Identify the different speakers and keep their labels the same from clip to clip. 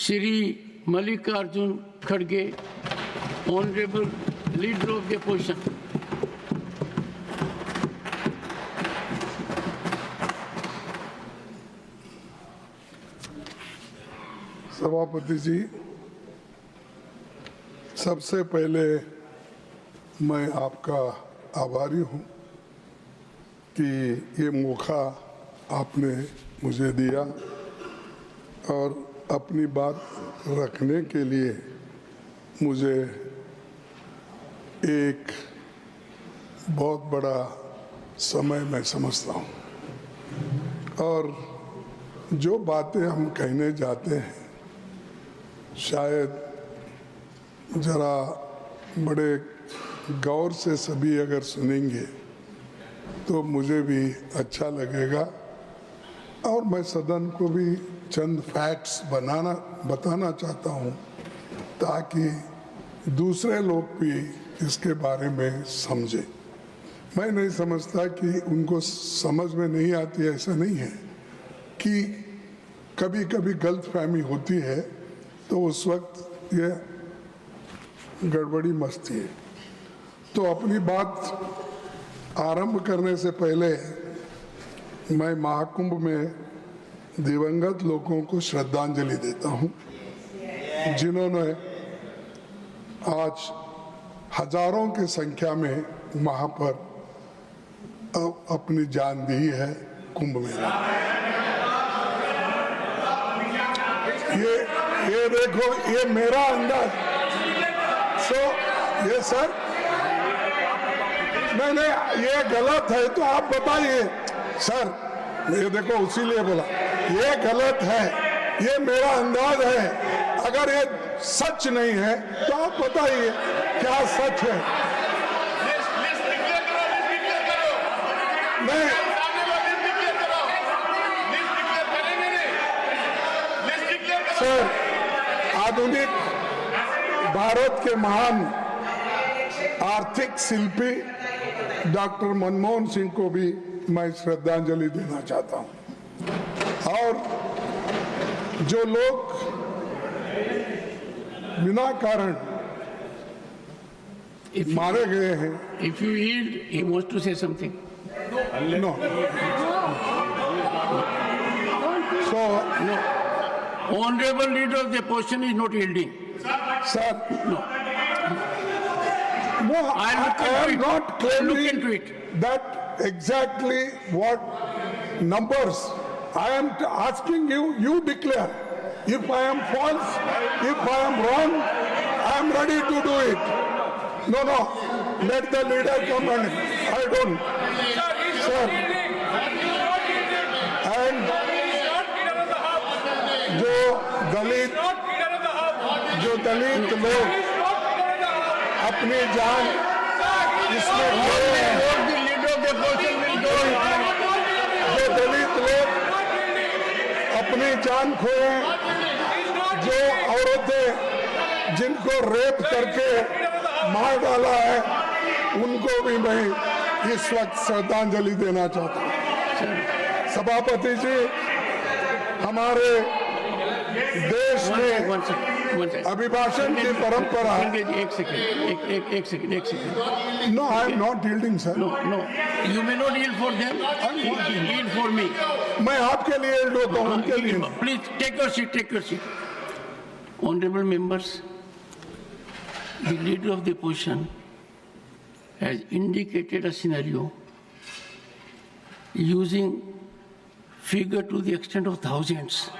Speaker 1: Shri Mallikarjun Kharge, Honorable Leader of the Opposition.
Speaker 2: सभापति जी, सबसे पहले मैं आपका आभारी हूं कि ये मौका आपने मुझे दिया और अपनी बात रखने के लिए मुझे एक बहुत बड़ा समय मैं समझता हूं। और जो बातें हम कहने जाते हैं शायद जरा बड़े गौर से सभी अगर सुनेंगे तो मुझे भी अच्छा लगेगा और मैं सदन को भी चंद फैक्ट्स बताना चाहता हूं ताकि दूसरे लोग भी इसके बारे में समझें। मैं नहीं समझता कि उनको समझ में नहीं आती, ऐसा नहीं है कि कभी कभी गलतफहमी होती है तो उस वक्त ये गड़बड़ी मचती है। तो अपनी बात आरंभ करने से पहले मैं महाकुंभ में दिवंगत लोगों को श्रद्धांजलि देता हूं जिन्होंने आज हजारों की संख्या में वहां पर अपनी जान दी है कुंभ मेला। ये देखो, ये मेरा अंदाज। ये सर, मैंने ये गलत है तो आप बताइए सर। ये देखो, उसीलिए बोला ये गलत है, ये मेरा अंदाज है। अगर ये सच नहीं है तो आप बताइए क्या सच है। मैं सर, आधुनिक भारत के महान आर्थिक शिल्पी डॉक्टर मनमोहन सिंह को भी मैं श्रद्धांजलि देना चाहता हूं। और जो लोग बिना कारण मारे गए हैं।
Speaker 1: If you yield, he wants to say something.
Speaker 2: No. So
Speaker 1: no. Honorable Leader of the Opposition is not yielding.
Speaker 2: Sir,
Speaker 1: no.
Speaker 2: No, I am not claiming
Speaker 1: look into it.
Speaker 2: That exactly what numbers. I am asking you, you declare. If I am false, if I am wrong, I am ready to do it. No, let the leader come and I don't. Sir, and जो दलित लोग अपनी जान इसमें खोए हैं, जो दलित लोग अपनी जान खोए, जो औरतें जिनको रेप करके मार डाला है, उनको भी मैं इस वक्त श्रद्धांजलि देना चाहता हूँ। सभापति जी, हमारे देश में अभिभाषण की परंपरा।
Speaker 1: एक second.
Speaker 2: No, I am not yielding, sir.
Speaker 1: No. You may not yield for them. Yield for me.
Speaker 2: मैं आपके लिए yield होता हूँ, उनके लिए।
Speaker 1: Please take your seat. Honorable members, the leader of the opposition has indicated a scenario using figure to the extent of thousands.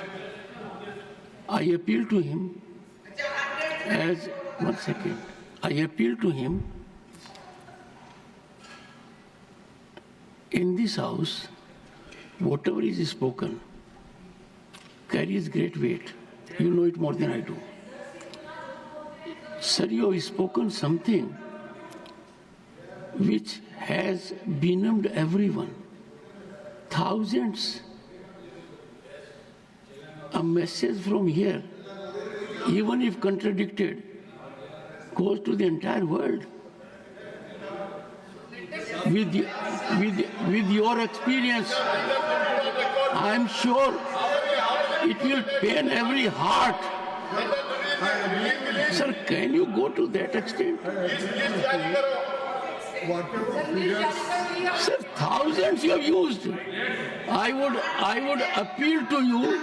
Speaker 1: I appeal to him in this house, whatever is spoken carries great weight. You know it more than I do. Sir, you have spoken something which has benumbed everyone. Thousands. A message from here, even if contradicted, goes to the entire world. With your experience, I am sure it will pain every heart Sir, can you go to that extent? Sir, thousands you have used. I would appeal to you.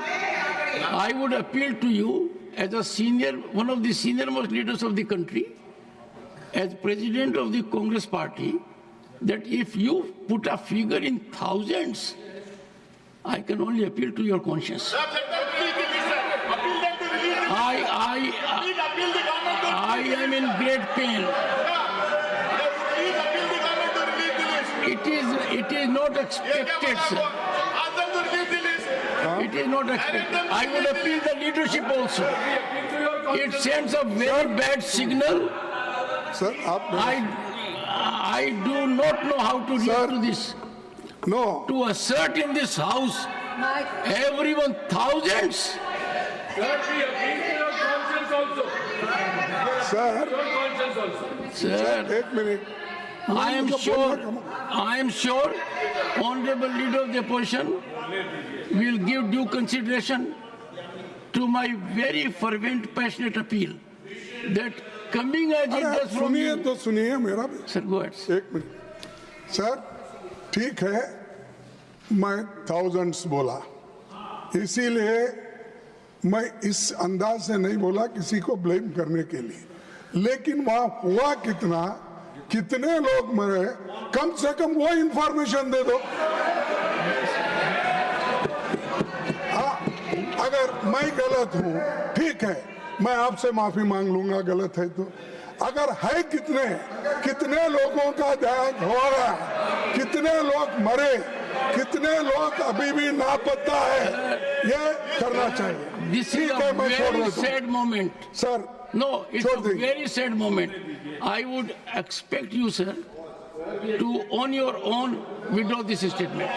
Speaker 1: I would appeal to you as a senior, one of the senior most leaders of the country, as president of the Congress party, that if you put a figure in thousands, I can only appeal to your conscience. I am in great pain. It is not expected, sir. It is not expected. I would appeal the leadership also. It sends a very bad signal.
Speaker 2: Sir,
Speaker 1: I do not know how to react to this.
Speaker 2: No.
Speaker 1: To assert in this house, everyone, thousands.
Speaker 2: Sir,
Speaker 1: Sir,
Speaker 2: एक minute.
Speaker 1: I am sure, Honorable Leader of the Opposition will give due consideration to my very fervent, passionate appeal that coming as it
Speaker 2: अरे
Speaker 1: does from
Speaker 2: सुनिए
Speaker 1: you.
Speaker 2: तो सुनिए मेरा भी.
Speaker 1: Sir, go ahead.
Speaker 2: एक minute. Sir, ठीक है, मैं thousands बोला, इसीलिए मैं इस अंदाज से नहीं बोला किसी को ब्लेम करने के लिए, लेकिन वहां हुआ कितने लोग मरे, कम से कम वो इंफॉर्मेशन दे दो. अगर मैं गलत हूं, ठीक है, मैं आपसे माफी मांग लूंगा गलत है तो. अगर है कितने लोगों का देहांत हो रहा है, कितने लोग मरे, कितने लोग अभी भी लापता है, ये करना चाहिए.
Speaker 1: This is a very sad moment.
Speaker 2: Sir,
Speaker 1: No, it's a very sad moment. I would expect you, sir, to on your own withdraw this statement.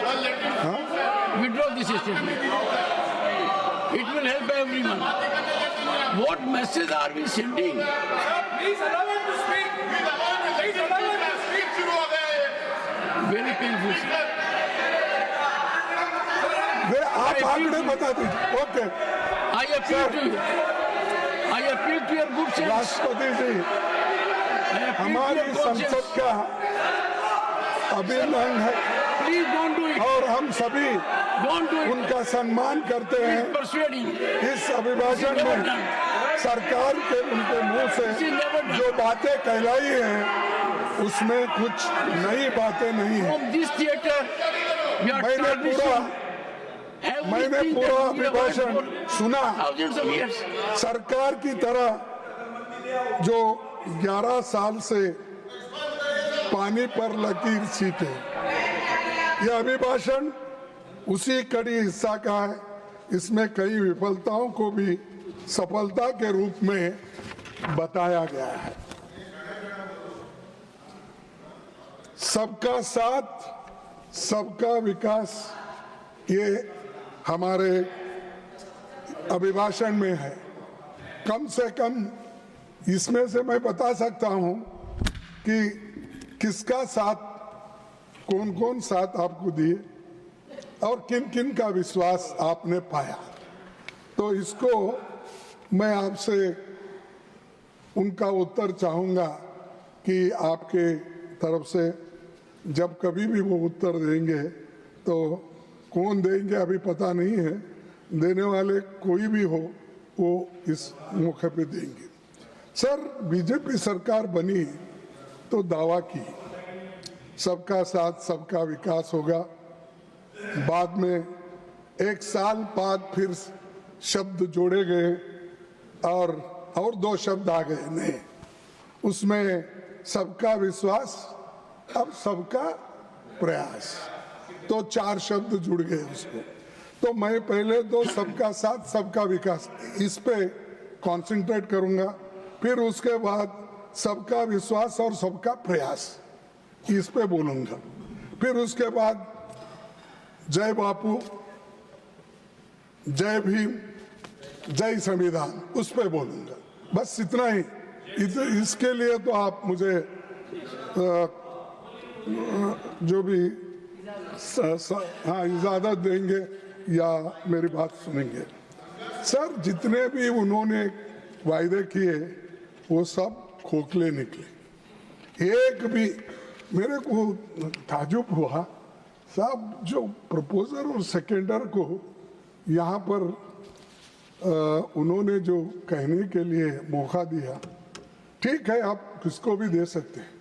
Speaker 1: Withdraw this statement. It will help everyone. What message are we sending?
Speaker 3: Please allow him to speak. Please allow him to speak.
Speaker 1: Very painful, sir.
Speaker 2: वे आप आंकड़े बता दीजिए. Okay.
Speaker 1: I appeal to you. I appeal to your good sense.
Speaker 2: राष्ट्रपति जी,
Speaker 1: I appeal to
Speaker 2: हमारी
Speaker 1: your good
Speaker 2: संसद
Speaker 1: sense.
Speaker 2: का अभिन्न अंग है
Speaker 1: Please don't do it.
Speaker 2: और हम सभी
Speaker 1: Don't do it.
Speaker 2: उनका सम्मान करते हैं.
Speaker 1: Persuading.
Speaker 2: इस अभिभाषण में सरकार के उनके मुंह से जो बातें कहलाई हैं, उसमें कुछ नई बातें नहीं है.
Speaker 1: From this theater, we are
Speaker 2: मैंने
Speaker 1: tarnishing everything
Speaker 2: पूरा
Speaker 1: that we have heard
Speaker 2: अभिभाषण
Speaker 1: for
Speaker 2: सुना.
Speaker 1: thousands of years.
Speaker 2: सरकार की तरह जो 11 साल से पानी पर लकीर सीटे, यह अभिभाषण उसी कड़ी हिस्सा का है. इसमें कई विफलताओं को भी सफलता के रूप में बताया गया है. सबका साथ, सबका विकास, ये हमारे अभिभाषण में है. कम से कम इसमें से मैं बता सकता हूं कि किसका साथ, कौन कौन साथ आपको दिए और किन किन का विश्वास आपने पाया. तो इसको मैं आपसे उनका उत्तर चाहूंगा कि आपके तरफ से जब कभी भी वो उत्तर देंगे तो कौन देंगे अभी पता नहीं है, देने वाले कोई भी हो वो इस मौके पे देंगे. सर, बीजेपी सरकार बनी तो दावा की सबका साथ सबका विकास होगा. बाद में एक साल बाद फिर शब्द जोड़े गए और 2 शब्द आ गए नए. उसमें सबका विश्वास, अब सबका प्रयास, तो 4 शब्द जुड़ गए उसको. तो मैं पहले तो सबका साथ सबका विकास इस पे कंसंट्रेट करूंगा, फिर उसके बाद सबका विश्वास और सबका प्रयास इस पे बोलूंगा, फिर उसके बाद जय बापू, जय भीम, जय संविधान उस पे बोलूंगा. बस इतना ही. इसके लिए तो आप मुझे जो भी इजाजत देंगे या मेरी बात सुनेंगे. सर जितने भी उन्होंने वायदे किए वो सब खोखले निकले। एक भी मेरे को ताजुब हुआ साहब, जो प्रपोजर और सेकेंडर को यहाँ पर उन्होंने जो कहने के लिए मौका दिया, ठीक है आप किसको भी दे सकते हैं,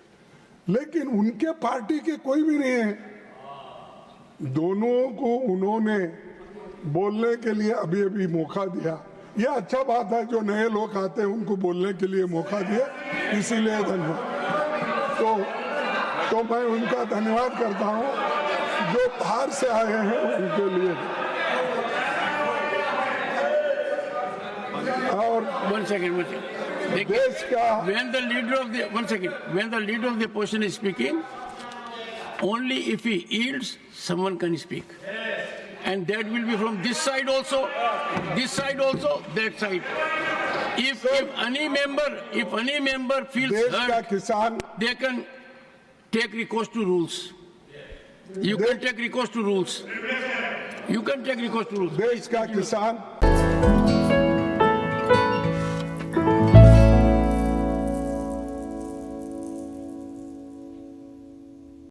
Speaker 2: लेकिन उनके पार्टी के कोई भी नहीं है। दोनों को उन्होंने बोलने के लिए अभी अभी मौका दिया। यह अच्छा बात है, जो नए लोग आते हैं उनको बोलने के लिए मौका दिया, इसीलिए धन्यवाद। तो मैं उनका धन्यवाद करता हूँ, जो बाहर से आए हैं उनके लिए। और
Speaker 1: One second.
Speaker 2: देश का
Speaker 1: When the leader of the when the leader of the opposition is speaking, only if he yields, someone can speak, and that will be from this side also, that side. If any member feels
Speaker 2: देश का
Speaker 1: hurt,
Speaker 2: किसान
Speaker 1: they can take recourse to rules. You can take recourse to rules.
Speaker 2: देश का किसान